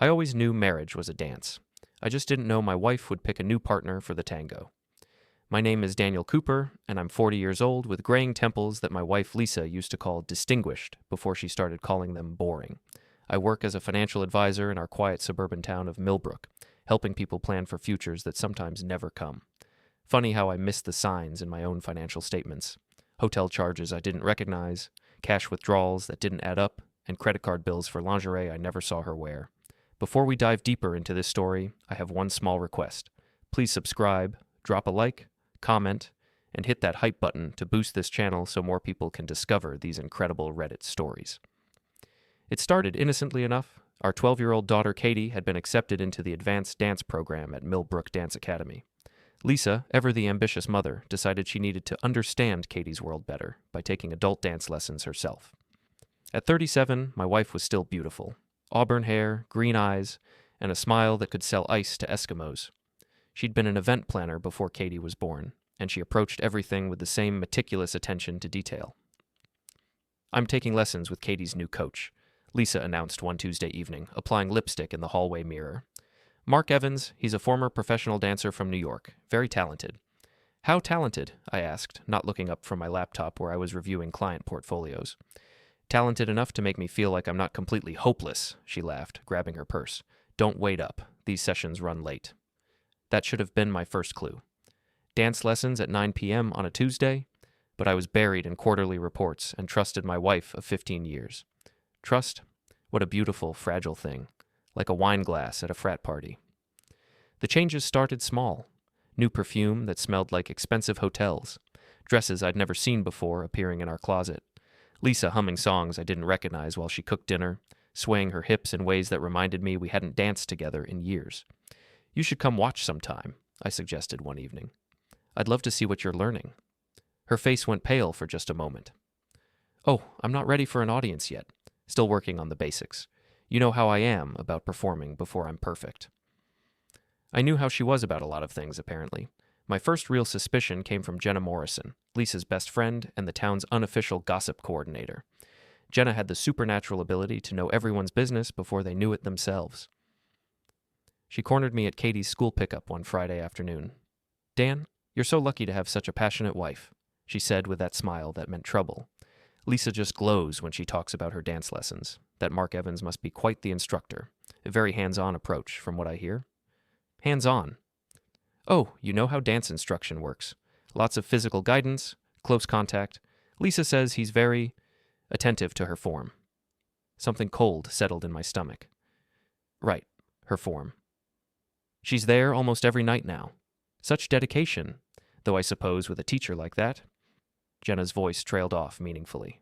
I always knew marriage was a dance. I just didn't know my wife would pick a new partner for the tango. My name is Daniel Cooper, and I'm 40 years old with graying temples that my wife Lisa used to call distinguished before she started calling them boring. I work as a financial advisor in our quiet suburban town of Millbrook, helping people plan for futures that sometimes never come. Funny how I missed the signs in my own financial statements. Hotel charges I didn't recognize, cash withdrawals that didn't add up, and credit card bills for lingerie I never saw her wear. Before we dive deeper into this story, I have one small request. Please subscribe, drop a like, comment, and hit that hype button to boost this channel so more people can discover these incredible Reddit stories. It started innocently enough. Our 12-year-old daughter Katie had been accepted into the advanced dance program at Millbrook Dance Academy. Lisa, ever the ambitious mother, decided she needed to understand Katie's world better by taking adult dance lessons herself. At 37, my wife was still beautiful. Auburn hair, green eyes, and a smile that could sell ice to Eskimos. She'd been an event planner before Katie was born, and she approached everything with the same meticulous attention to detail. "I'm taking lessons with Katie's new coach," Lisa announced one Tuesday evening, applying lipstick in the hallway mirror. "Mark Evans, he's a former professional dancer from New York, very talented." "How talented?" I asked, not looking up from my laptop where I was reviewing client portfolios. "Talented enough to make me feel like I'm not completely hopeless," she laughed, grabbing her purse. "Don't wait up. These sessions run late." That should have been my first clue. Dance lessons at 9 p.m. on a Tuesday, but I was buried in quarterly reports and trusted my wife of 15 years. Trust? What a beautiful, fragile thing, like a wine glass at a frat party. The changes started small. New perfume that smelled like expensive hotels, dresses I'd never seen before appearing in our closet, Lisa humming songs I didn't recognize while she cooked dinner, swaying her hips in ways that reminded me we hadn't danced together in years. "You should come watch sometime," I suggested one evening. "I'd love to see what you're learning." Her face went pale for just a moment. "Oh, I'm not ready for an audience yet. Still working on the basics. You know how I am about performing before I'm perfect." I knew how she was about a lot of things, apparently. My first real suspicion came from Jenna Morrison, Lisa's best friend and the town's unofficial gossip coordinator. Jenna had the supernatural ability to know everyone's business before they knew it themselves. She cornered me at Katie's school pickup one Friday afternoon. "Dan, you're so lucky to have such a passionate wife," she said with that smile that meant trouble. "Lisa just glows when she talks about her dance lessons. That Mark Evans must be quite the instructor. A very hands-on approach, from what I hear." "Hands-on?" "Oh, you know how dance instruction works. Lots of physical guidance, close contact. Lisa says he's very attentive to her form." Something cold settled in my stomach. "Right, her form. She's there almost every night now. Such dedication, though I suppose with a teacher like that." Jenna's voice trailed off meaningfully.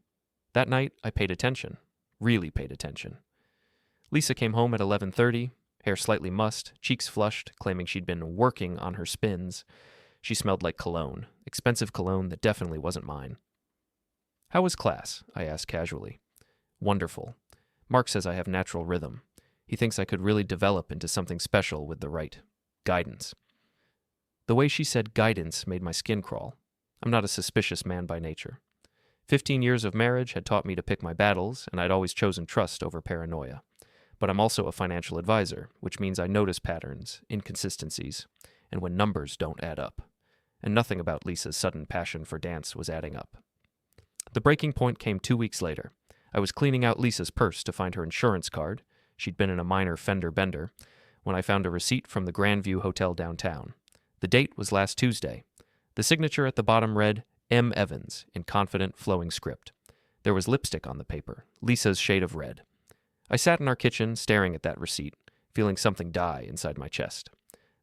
That night, I paid attention. Really paid attention. Lisa came home at 11:30, hair slightly mussed, cheeks flushed, claiming she'd been working on her spins. She smelled like cologne, expensive cologne that definitely wasn't mine. "How was class?" I asked casually. "Wonderful. Mark says I have natural rhythm. He thinks I could really develop into something special with the right guidance." The way she said guidance made my skin crawl. I'm not a suspicious man by nature. 15 years of marriage had taught me to pick my battles, and I'd always chosen trust over paranoia. But I'm also a financial advisor, which means I notice patterns, inconsistencies, and when numbers don't add up. And nothing about Lisa's sudden passion for dance was adding up. The breaking point came 2 weeks later. I was cleaning out Lisa's purse to find her insurance card. She'd been in a minor fender bender, when I found a receipt from the Grandview Hotel downtown. The date was last Tuesday. The signature at the bottom read, "M. Evans," in confident, flowing script. There was lipstick on the paper, Lisa's shade of red. I sat in our kitchen, staring at that receipt, feeling something die inside my chest.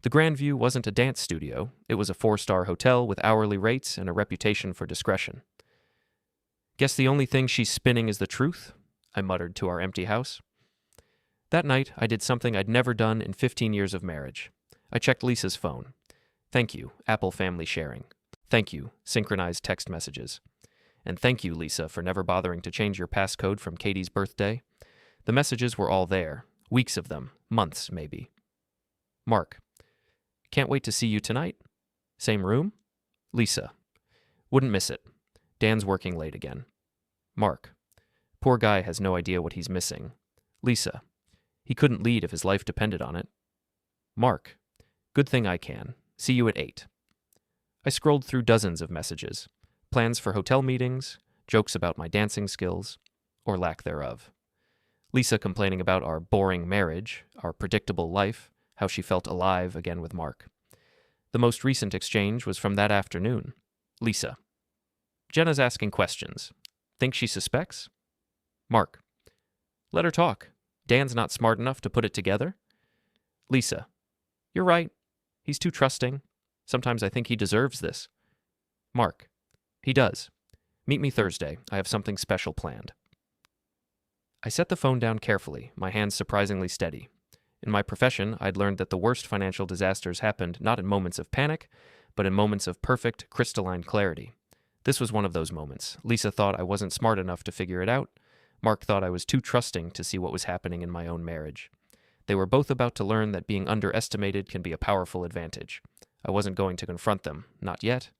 The Grandview wasn't a dance studio. It was a 4-star hotel with hourly rates and a reputation for discretion. "Guess the only thing she's spinning is the truth," I muttered to our empty house. That night, I did something I'd never done in 15 years of marriage. I checked Lisa's phone. Thank you, Apple Family Sharing. Thank you, synchronized text messages. And thank you, Lisa, for never bothering to change your passcode from Katie's birthday. The messages were all there, weeks of them, months maybe. Mark, can't wait to see you tonight. Same room? Lisa, wouldn't miss it. Dan's working late again. Mark, poor guy has no idea what he's missing. Lisa, He couldn't lead if his life depended on it. Mark, good thing I can. See you at 8. I scrolled through dozens of messages. Plans for hotel meetings, jokes about my dancing skills, or lack thereof. Lisa complaining about our boring marriage, our predictable life, how she felt alive again with Mark. The most recent exchange was from that afternoon. Lisa. Jenna's asking questions. Think she suspects? Mark. Let her talk. Dan's not smart enough to put it together. Lisa. You're right. He's too trusting. Sometimes I think he deserves this. Mark. He does. Meet me Thursday. I have something special planned. I set the phone down carefully, my hands surprisingly steady. In my profession, I'd learned that the worst financial disasters happened not in moments of panic, but in moments of perfect, crystalline clarity. This was one of those moments. Lisa thought I wasn't smart enough to figure it out. Mark thought I was too trusting to see what was happening in my own marriage. They were both about to learn that being underestimated can be a powerful advantage. I wasn't going to confront them, not yet.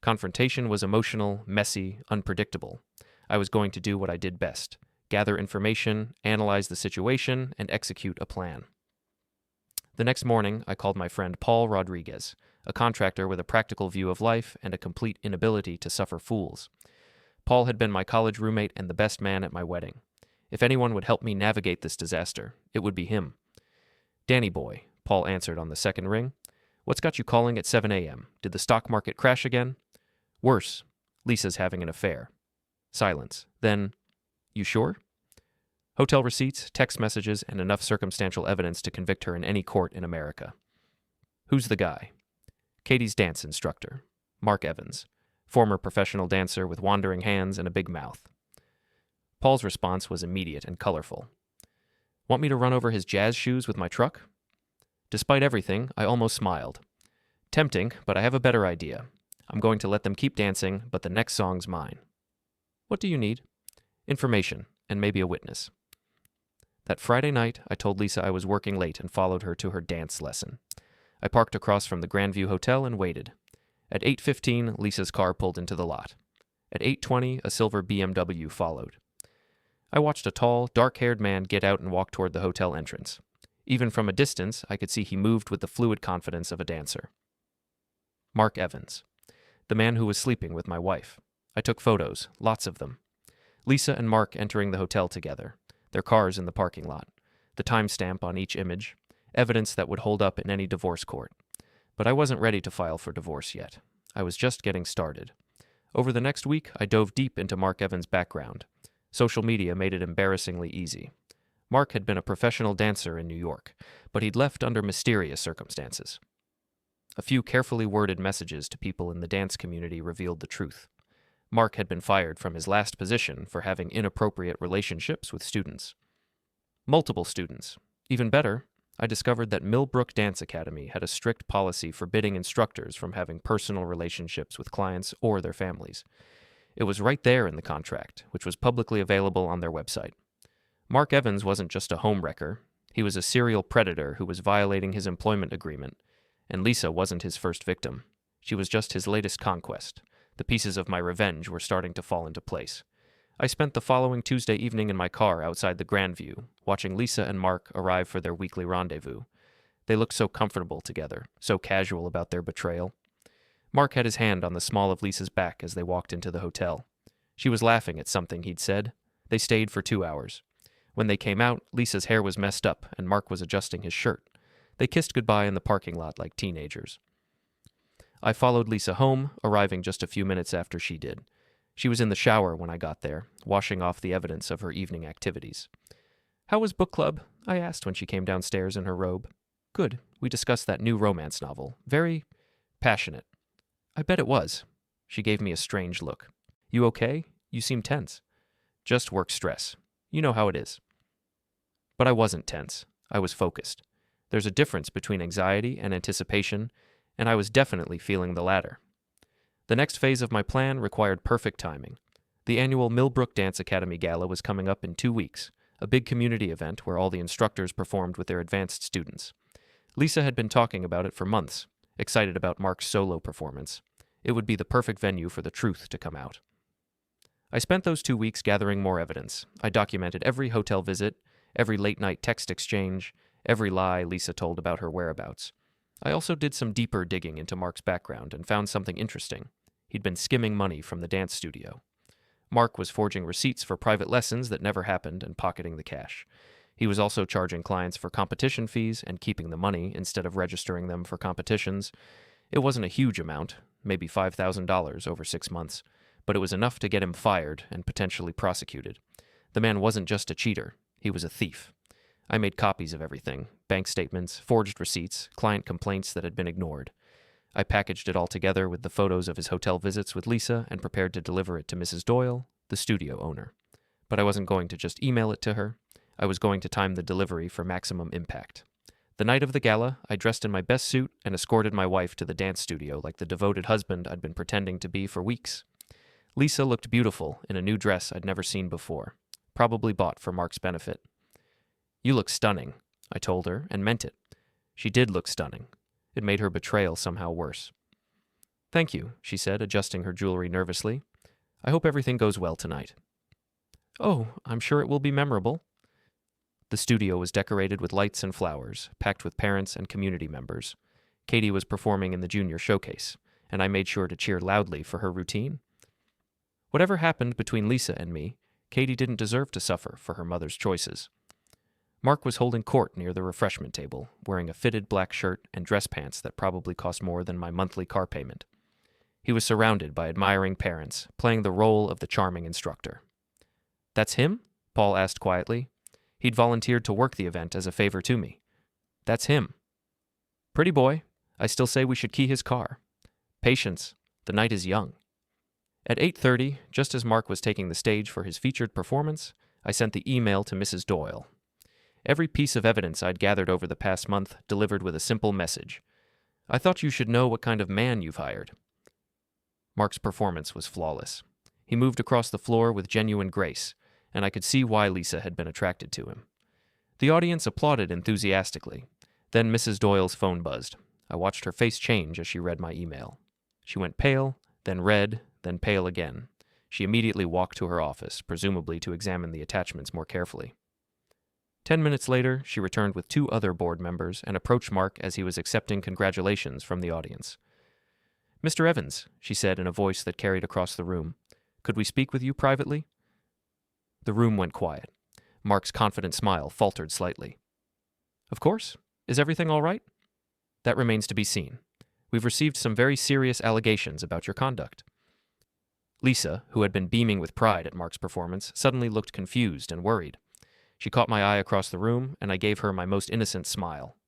Confrontation was emotional, messy, unpredictable. I was going to do what I did best: gather information, analyze the situation, and execute a plan. The next morning, I called my friend Paul Rodriguez, a contractor with a practical view of life and a complete inability to suffer fools. Paul had been my college roommate and the best man at my wedding. If anyone would help me navigate this disaster, it would be him. Danny boy, Paul answered on the second ring. What's got you calling at 7 a.m.? Did the stock market crash again? Worse, Lisa's having an affair. Silence. Then, you sure? Hotel receipts, text messages, and enough circumstantial evidence to convict her in any court in America. Who's the guy? Katie's dance instructor, Mark Evans, former professional dancer with wandering hands and a big mouth. Paul's response was immediate and colorful. Want me to run over his jazz shoes with my truck? Despite everything, I almost smiled. Tempting, but I have a better idea. I'm going to let them keep dancing, but the next song's mine. What do you need? Information, and maybe a witness. That Friday night, I told Lisa I was working late and followed her to her dance lesson. I parked across from the Grandview Hotel and waited. At 8:15, Lisa's car pulled into the lot. At 8:20, a silver BMW followed. I watched a tall, dark-haired man get out and walk toward the hotel entrance. Even from a distance, I could see he moved with the fluid confidence of a dancer. Mark Evans, the man who was sleeping with my wife. I took photos, lots of them. Lisa and Mark entering the hotel together, their cars in the parking lot, the timestamp on each image, evidence that would hold up in any divorce court. But I wasn't ready to file for divorce yet. I was just getting started. Over the next week, I dove deep into Mark Evans' background. Social media made it embarrassingly easy. Mark had been a professional dancer in New York, but he'd left under mysterious circumstances. A few carefully worded messages to people in the dance community revealed the truth. Mark had been fired from his last position for having inappropriate relationships with students. Multiple students. Even better, I discovered that Millbrook Dance Academy had a strict policy forbidding instructors from having personal relationships with clients or their families. It was right there in the contract, which was publicly available on their website. Mark Evans wasn't just a homewrecker. He was a serial predator who was violating his employment agreement, and Lisa wasn't his first victim. She was just his latest conquest. The pieces of my revenge were starting to fall into place. I spent the following Tuesday evening in my car outside the Grandview, watching Lisa and Mark arrive for their weekly rendezvous. They looked so comfortable together, so casual about their betrayal. Mark had his hand on the small of Lisa's back as they walked into the hotel. She was laughing at something he'd said. They stayed for 2 hours. When they came out, Lisa's hair was messed up, and Mark was adjusting his shirt. They kissed goodbye in the parking lot like teenagers. I followed Lisa home, arriving just a few minutes after she did. She was in the shower when I got there, washing off the evidence of her evening activities. "How was book club?" I asked when she came downstairs in her robe. "Good. We discussed that new romance novel. Very passionate." "I bet it was." She gave me a strange look. "You okay? You seem tense." "Just work stress. You know how it is." But I wasn't tense. I was focused. There's a difference between anxiety and anticipation, and I was definitely feeling the latter. The next phase of my plan required perfect timing. The annual Millbrook Dance Academy Gala was coming up in 2 weeks, a big community event where all the instructors performed with their advanced students. Lisa had been talking about it for months, excited about Mark's solo performance. It would be the perfect venue for the truth to come out. I spent those 2 weeks gathering more evidence. I documented every hotel visit, every late-night text exchange, every lie Lisa told about her whereabouts. I also did some deeper digging into Mark's background and found something interesting. He'd been skimming money from the dance studio. Mark was forging receipts for private lessons that never happened and pocketing the cash. He was also charging clients for competition fees and keeping the money instead of registering them for competitions. It wasn't a huge amount, maybe $5,000 over 6 months, but it was enough to get him fired and potentially prosecuted. The man wasn't just a cheater, he was a thief. I made copies of everything: bank statements, forged receipts, client complaints that had been ignored. I packaged it all together with the photos of his hotel visits with Lisa and prepared to deliver it to Mrs. Doyle, the studio owner. But I wasn't going to just email it to her. I was going to time the delivery for maximum impact. The night of the gala, I dressed in my best suit and escorted my wife to the dance studio like the devoted husband I'd been pretending to be for weeks. Lisa looked beautiful in a new dress I'd never seen before, probably bought for Mark's benefit. "You look stunning," I told her, and meant it. She did look stunning. It made her betrayal somehow worse. "Thank you," she said, adjusting her jewelry nervously. "I hope everything goes well tonight." "Oh, I'm sure it will be memorable." The studio was decorated with lights and flowers, packed with parents and community members. Katie was performing in the junior showcase, and I made sure to cheer loudly for her routine. Whatever happened between Lisa and me, Katie didn't deserve to suffer for her mother's choices. Mark was holding court near the refreshment table, wearing a fitted black shirt and dress pants that probably cost more than my monthly car payment. He was surrounded by admiring parents, playing the role of the charming instructor. "That's him?" Paul asked quietly. He'd volunteered to work the event as a favor to me. "That's him." "Pretty boy. I still say we should key his car." "Patience. The night is young." At 8:30, just as Mark was taking the stage for his featured performance, I sent the email to Mrs. Doyle. Every piece of evidence I'd gathered over the past month delivered with a simple message. "I thought you should know what kind of man you've hired." Mark's performance was flawless. He moved across the floor with genuine grace, and I could see why Lisa had been attracted to him. The audience applauded enthusiastically. Then Mrs. Doyle's phone buzzed. I watched her face change as she read my email. She went pale, then red, then pale again. She immediately walked to her office, presumably to examine the attachments more carefully. 10 minutes later, she returned with 2 other board members and approached Mark as he was accepting congratulations from the audience. "Mr. Evans," she said in a voice that carried across the room, "could we speak with you privately?" The room went quiet. Mark's confident smile faltered slightly. "Of course. Is everything all right?" "That remains to be seen. We've received some very serious allegations about your conduct." Lisa, who had been beaming with pride at Mark's performance, suddenly looked confused and worried. She caught my eye across the room, and I gave her my most innocent smile.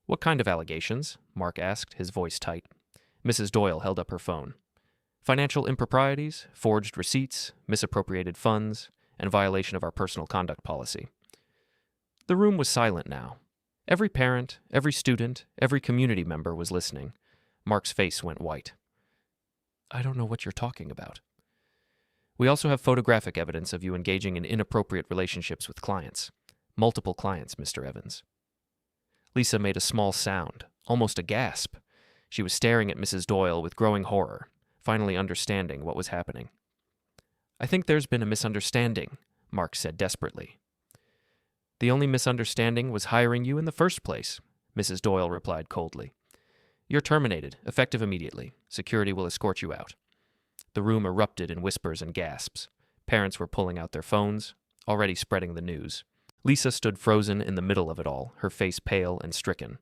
"What kind of allegations?" Mark asked, his voice tight. Mrs. Doyle held up her phone. "Financial improprieties, forged receipts, misappropriated funds, and violation of our personal conduct policy." The room was silent now. Every parent, every student, every community member was listening. Mark's face went white. "I don't know what you're talking about." "We also have photographic evidence of you engaging in inappropriate relationships with clients. Multiple clients, Mr. Evans." Lisa made a small sound, almost a gasp. She was staring at Mrs. Doyle with growing horror, finally understanding what was happening. "I think there's been a misunderstanding," Mark said desperately. "The only misunderstanding was hiring you in the first place," Mrs. Doyle replied coldly. "You're terminated, effective immediately. Security will escort you out." The room erupted in whispers and gasps. Parents were pulling out their phones, already spreading the news. Lisa stood frozen in the middle of it all, her face pale and stricken.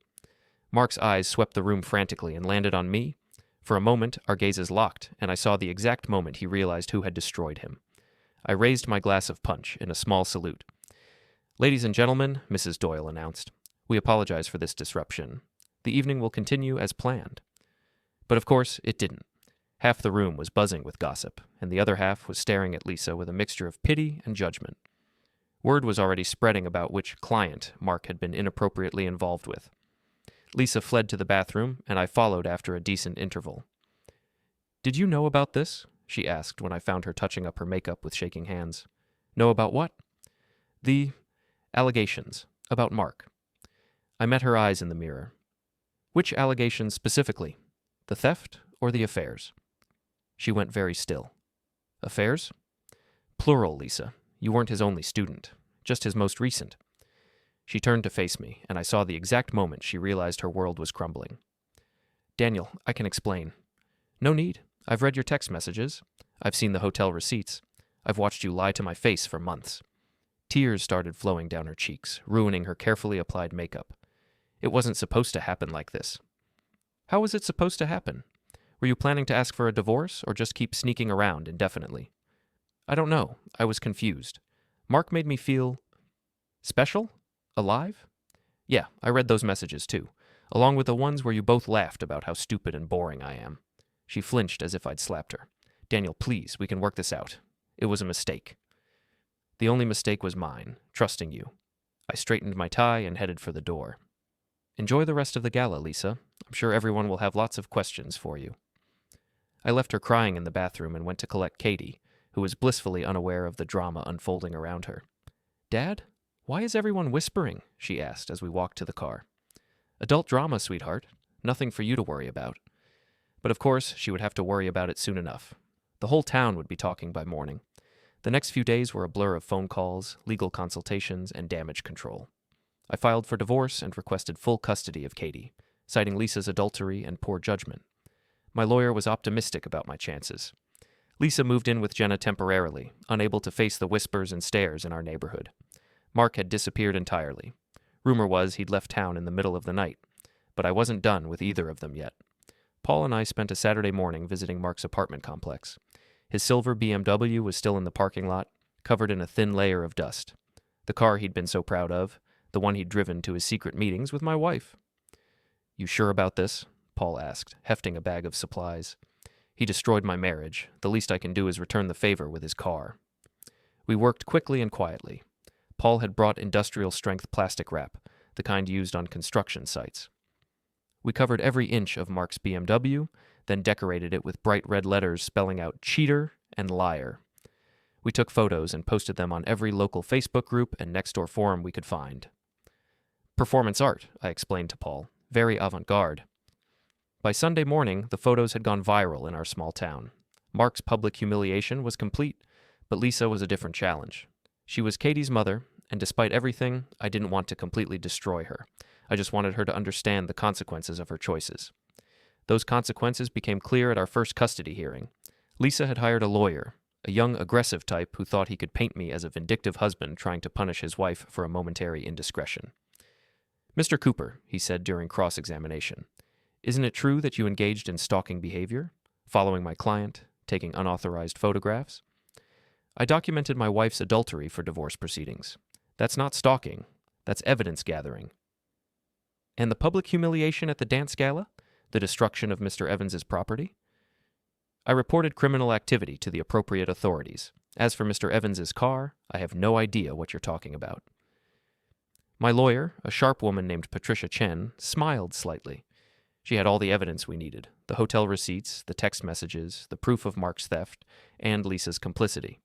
Mark's eyes swept the room frantically and landed on me. For a moment, our gazes locked, and I saw the exact moment he realized who had destroyed him. I raised my glass of punch in a small salute. "Ladies and gentlemen," Mrs. Doyle announced, "we apologize for this disruption. The evening will continue as planned." But of course, it didn't. Half the room was buzzing with gossip, and the other half was staring at Lisa with a mixture of pity and judgment. Word was already spreading about which client Mark had been inappropriately involved with. Lisa fled to the bathroom, and I followed after a decent interval. "Did you know about this?" she asked when I found her touching up her makeup with shaking hands. "Know about what?" "The allegations about Mark." I met her eyes in the mirror. "Which allegations specifically? The theft or the affairs?" She went very still. "Affairs?" "Plural, Lisa. You weren't his only student. just his most recent. She turned to face me, and I saw the exact moment she realized her world was crumbling. Daniel, I can explain. No need. I've read your text messages. I've seen the hotel receipts. I've watched you lie to my face for months. Tears started flowing down her cheeks, ruining her carefully applied makeup. It wasn't supposed to happen like this. How was it supposed to happen? Were you planning to ask for a divorce, or just keep sneaking around indefinitely? I don't know. I was confused. Mark made me feel special? Alive? Yeah, I read those messages too, along with the ones where you both laughed about how stupid and boring I am. She flinched as if I'd slapped her. Daniel, please, we can work this out. It was a mistake. The only mistake was mine, trusting you. I straightened my tie and headed for the door. Enjoy the rest of the gala, Lisa. I'm sure everyone will have lots of questions for you. I left her crying in the bathroom and went to collect Katie, who was blissfully unaware of the drama unfolding around her. Dad, why is everyone whispering? She asked as we walked to the car. Adult drama, sweetheart. Nothing for you to worry about. But of course, she would have to worry about it soon enough. The whole town would be talking by morning. The next few days were a blur of phone calls, legal consultations, and damage control. I filed for divorce and requested full custody of Katie, citing Lisa's adultery and poor judgment. My lawyer was optimistic about my chances. Lisa moved in with Jenna temporarily, unable to face the whispers and stares in our neighborhood. Mark had disappeared entirely. Rumor was he'd left town in the middle of the night, but I wasn't done with either of them yet. Paul and I spent a Saturday morning visiting Mark's apartment complex. His silver BMW was still in the parking lot, covered in a thin layer of dust. The car he'd been so proud of, the one he'd driven to his secret meetings with my wife. You sure about this? Paul asked, hefting a bag of supplies. He destroyed my marriage. The least I can do is return the favor with his car. We worked quickly and quietly. Paul had brought industrial-strength plastic wrap, the kind used on construction sites. We covered every inch of Mark's BMW, then decorated it with bright red letters spelling out cheater and liar. We took photos and posted them on every local Facebook group and Nextdoor forum we could find. Performance art, I explained to Paul, very avant-garde. By Sunday morning, the photos had gone viral in our small town. Mark's public humiliation was complete, but Lisa was a different challenge. She was Katie's mother, and despite everything, I didn't want to completely destroy her. I just wanted her to understand the consequences of her choices. Those consequences became clear at our first custody hearing. Lisa had hired a lawyer, a young, aggressive type who thought he could paint me as a vindictive husband trying to punish his wife for a momentary indiscretion. Mr. Cooper, he said during cross-examination, isn't it true that you engaged in stalking behavior, following my client, taking unauthorized photographs? I documented my wife's adultery for divorce proceedings. That's not stalking. That's evidence gathering. And the public humiliation at the dance gala? The destruction of Mr. Evans's property? I reported criminal activity to the appropriate authorities. As for Mr. Evans's car, I have no idea what you're talking about. My lawyer, a sharp woman named Patricia Chen, smiled slightly. She had all the evidence we needed, the hotel receipts, the text messages, the proof of Mark's theft, and Lisa's complicity.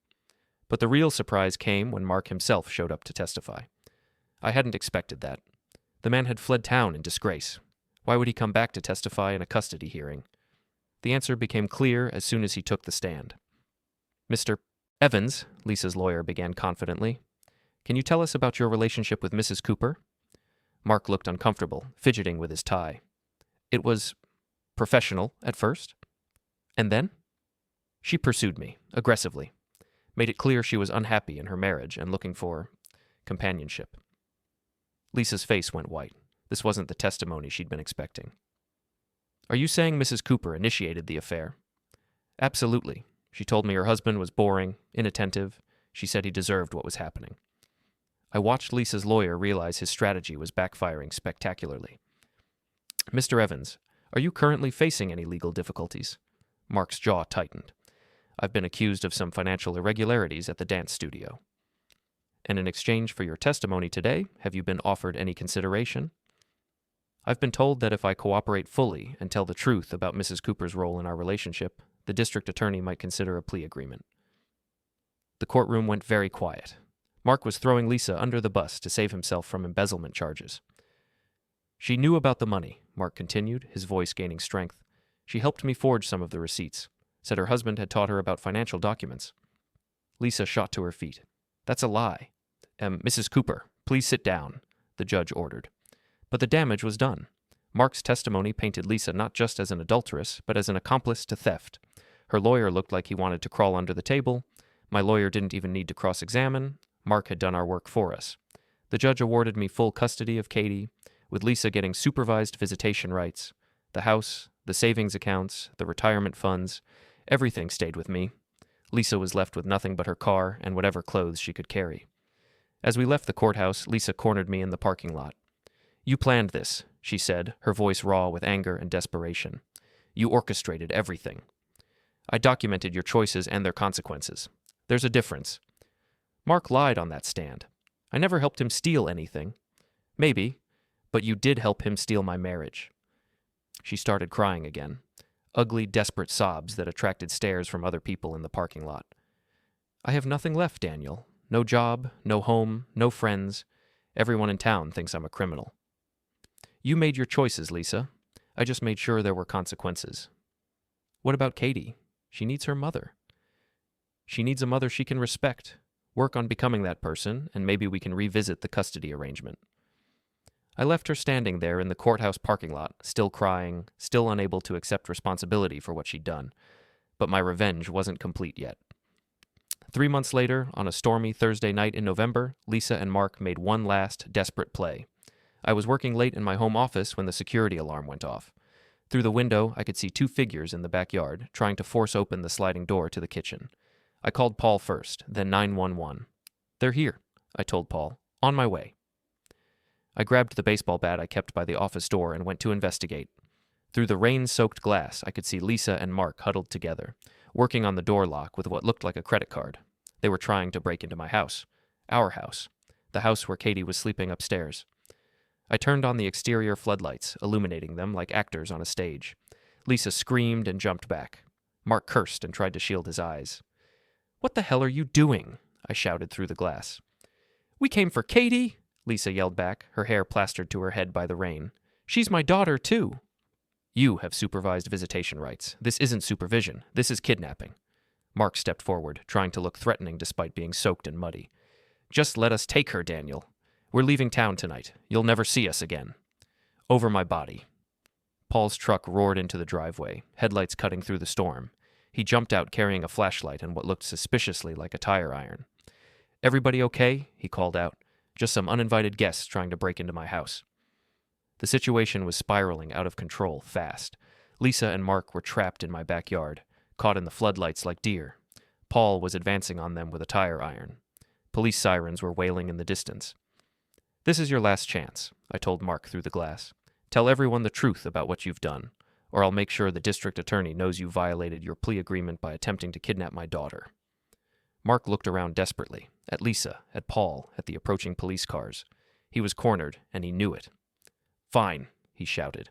But the real surprise came when Mark himself showed up to testify. I hadn't expected that. The man had fled town in disgrace. Why would he come back to testify in a custody hearing? The answer became clear as soon as he took the stand. Mr. Evans, Lisa's lawyer began confidently, can you tell us about your relationship with Mrs. Cooper? Mark looked uncomfortable, fidgeting with his tie. It was professional at first. And then? She pursued me, aggressively, made it clear she was unhappy in her marriage and looking for companionship. Lisa's face went white. This wasn't the testimony she'd been expecting. Are you saying Mrs. Cooper initiated the affair? Absolutely. She told me her husband was boring, inattentive. She said he deserved what was happening. I watched Lisa's lawyer realize his strategy was backfiring spectacularly. Mr. Evans, are you currently facing any legal difficulties? Mark's jaw tightened. I've been accused of some financial irregularities at the dance studio. And in exchange for your testimony today, have you been offered any consideration? I've been told that if I cooperate fully and tell the truth about Mrs. Cooper's role in our relationship, the district attorney might consider a plea agreement. The courtroom went very quiet. Mark was throwing Lisa under the bus to save himself from embezzlement charges. She knew about the money, Mark continued, his voice gaining strength. She helped me forge some of the receipts, said her husband had taught her about financial documents. Lisa shot to her feet. That's a lie. Mrs. Cooper, please sit down, the judge ordered. But the damage was done. Mark's testimony painted Lisa not just as an adulteress, but as an accomplice to theft. Her lawyer looked like he wanted to crawl under the table. My lawyer didn't even need to cross-examine. Mark had done our work for us. The judge awarded me full custody of Katie, with Lisa getting supervised visitation rights. The house, the savings accounts, the retirement funds, everything stayed with me. Lisa was left with nothing but her car and whatever clothes she could carry. As we left the courthouse, Lisa cornered me in the parking lot. "You planned this," she said, her voice raw with anger and desperation. "You orchestrated everything. I documented your choices and their consequences. There's a difference. Mark lied on that stand. I never helped him steal anything. Maybe, but you did help him steal my marriage." She started crying again. Ugly, desperate sobs that attracted stares from other people in the parking lot. "I have nothing left, Daniel. No job, no home, no friends. Everyone in town thinks I'm a criminal." "You made your choices, Lisa. I just made sure there were consequences." "What about Katie? She needs her mother." "She needs a mother she can respect. Work on becoming that person, and maybe we can revisit the custody arrangement." I left her standing there in the courthouse parking lot, still crying, still unable to accept responsibility for what she'd done. But my revenge wasn't complete yet. 3 months later, on a stormy Thursday night in November, Lisa and Mark made one last desperate play. I was working late in my home office when the security alarm went off. Through the window, I could see 2 figures in the backyard, trying to force open the sliding door to the kitchen. I called Paul first, then 911. "They're here," I told Paul. "On my way." I grabbed the baseball bat I kept by the office door and went to investigate. Through the rain-soaked glass, I could see Lisa and Mark huddled together, working on the door lock with what looked like a credit card. They were trying to break into my house. Our house. The house where Katie was sleeping upstairs. I turned on the exterior floodlights, illuminating them like actors on a stage. Lisa screamed and jumped back. Mark cursed and tried to shield his eyes. "What the hell are you doing?" I shouted through the glass. "We came for Katie," Lisa yelled back, her hair plastered to her head by the rain. "She's my daughter, too." "You have supervised visitation rights. This isn't supervision. This is kidnapping." Mark stepped forward, trying to look threatening despite being soaked and muddy. "Just let us take her, Daniel. We're leaving town tonight. You'll never see us again." "Over my body." Paul's truck roared into the driveway, headlights cutting through the storm. He jumped out carrying a flashlight and what looked suspiciously like a tire iron. "Everybody okay?" he called out. "Just some uninvited guests trying to break into my house." The situation was spiraling out of control fast. Lisa and Mark were trapped in my backyard, caught in the floodlights like deer. Paul was advancing on them with a tire iron. Police sirens were wailing in the distance. "This is your last chance," I told Mark through the glass. "Tell everyone the truth about what you've done, or I'll make sure the district attorney knows you violated your plea agreement by attempting to kidnap my daughter." Mark looked around desperately, at Lisa, at Paul, at the approaching police cars. He was cornered, and he knew it. "Fine," he shouted.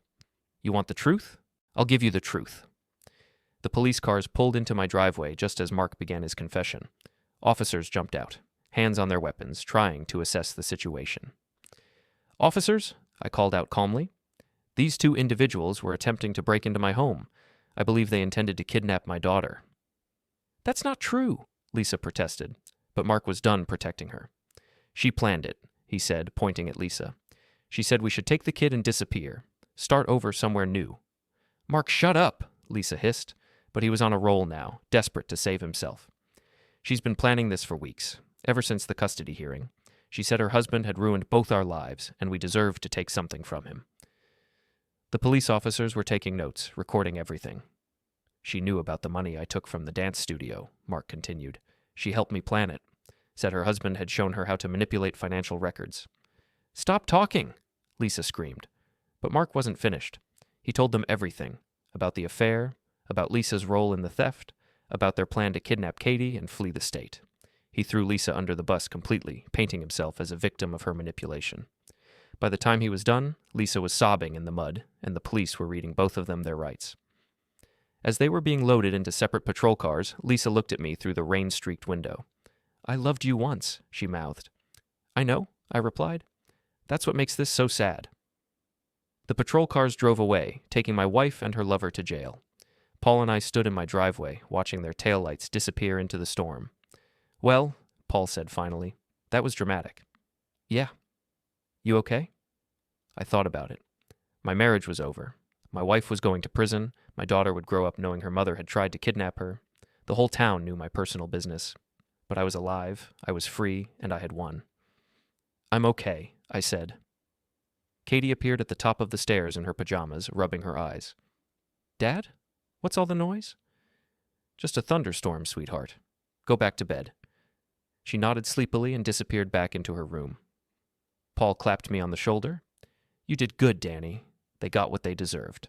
"You want the truth? I'll give you the truth." The police cars pulled into my driveway just as Mark began his confession. Officers jumped out, hands on their weapons, trying to assess the situation. "Officers," I called out calmly, "these 2 individuals were attempting to break into my home. I believe they intended to kidnap my daughter." "That's not true," Lisa protested, but Mark was done protecting her. "She planned it," he said, pointing at Lisa. "She said we should take the kid and disappear. Start over somewhere new." "Mark, shut up," Lisa hissed, but he was on a roll now, desperate to save himself. "She's been planning this for weeks, ever since the custody hearing. She said her husband had ruined both our lives, and we deserved to take something from him." The police officers were taking notes, recording everything. "She knew about the money I took from the dance studio," Mark continued. "She helped me plan it. Said her husband had shown her how to manipulate financial records." "Stop talking," Lisa screamed. But Mark wasn't finished. He told them everything, about the affair, about Lisa's role in the theft, about their plan to kidnap Katie and flee the state. He threw Lisa under the bus completely, painting himself as a victim of her manipulation. By the time he was done, Lisa was sobbing in the mud, and the police were reading both of them their rights. As they were being loaded into separate patrol cars, Lisa looked at me through the rain-streaked window. "I loved you once," she mouthed. "I know," I replied. "That's what makes this so sad." The patrol cars drove away, taking my wife and her lover to jail. Paul and I stood in my driveway, watching their taillights disappear into the storm. "Well," Paul said finally, That was dramatic. Yeah. You okay? I thought about it. My marriage was over. My wife was going to prison. My daughter would grow up knowing her mother had tried to kidnap her. The whole town knew my personal business. But I was alive, I was free, and I had won. I'm okay, I said. Katie appeared at the top of the stairs in her pajamas, rubbing her eyes. Dad? What's all the noise? Just a thunderstorm, sweetheart. Go back to bed. She nodded sleepily and disappeared back into her room. Paul clapped me on the shoulder. You did good, Danny. They got what they deserved.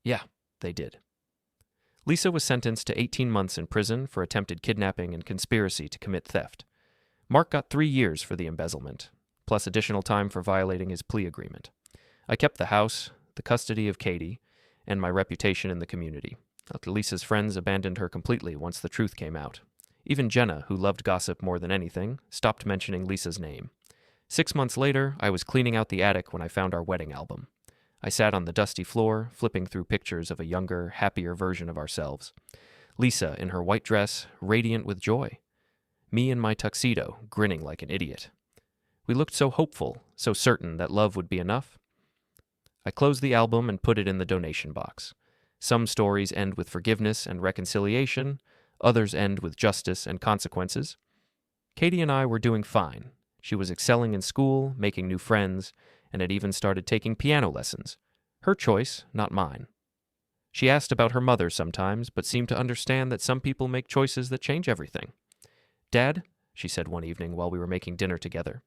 Yeah, they did. Lisa was sentenced to 18 months in prison for attempted kidnapping and conspiracy to commit theft. Mark got 3 years for the embezzlement, plus additional time for violating his plea agreement. I kept the house, the custody of Katie, and my reputation in the community. Lisa's friends abandoned her completely once the truth came out. Even Jenna, who loved gossip more than anything, stopped mentioning Lisa's name. 6 months later, I was cleaning out the attic when I found our wedding album. I sat on the dusty floor, flipping through pictures of a younger, happier version of ourselves. Lisa in her white dress, radiant with joy. Me in my tuxedo, grinning like an idiot. We looked so hopeful, so certain that love would be enough. I closed the album and put it in the donation box. Some stories end with forgiveness and reconciliation, others end with justice and consequences. Katie and I were doing fine. She was excelling in school, making new friends, and had even started taking piano lessons. Her choice, not mine. She asked about her mother sometimes, but seemed to understand that some people make choices that change everything. Dad, she said one evening while we were making dinner together,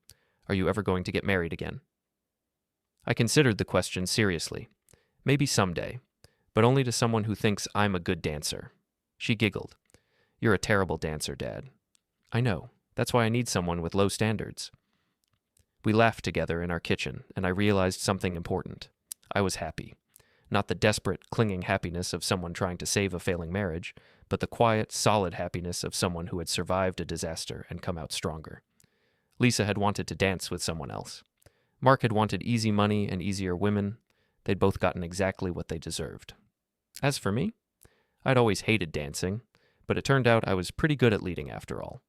are you ever going to get married again? I considered the question seriously. Maybe someday, but only to someone who thinks I'm a good dancer. She giggled. You're a terrible dancer, Dad. I know. That's why I need someone with low standards. We laughed together in our kitchen, and I realized something important. I was happy. Not the desperate, clinging happiness of someone trying to save a failing marriage, but the quiet, solid happiness of someone who had survived a disaster and come out stronger. Lisa had wanted to dance with someone else. Mark had wanted easy money and easier women. They'd both gotten exactly what they deserved. As for me, I'd always hated dancing, but it turned out I was pretty good at leading after all.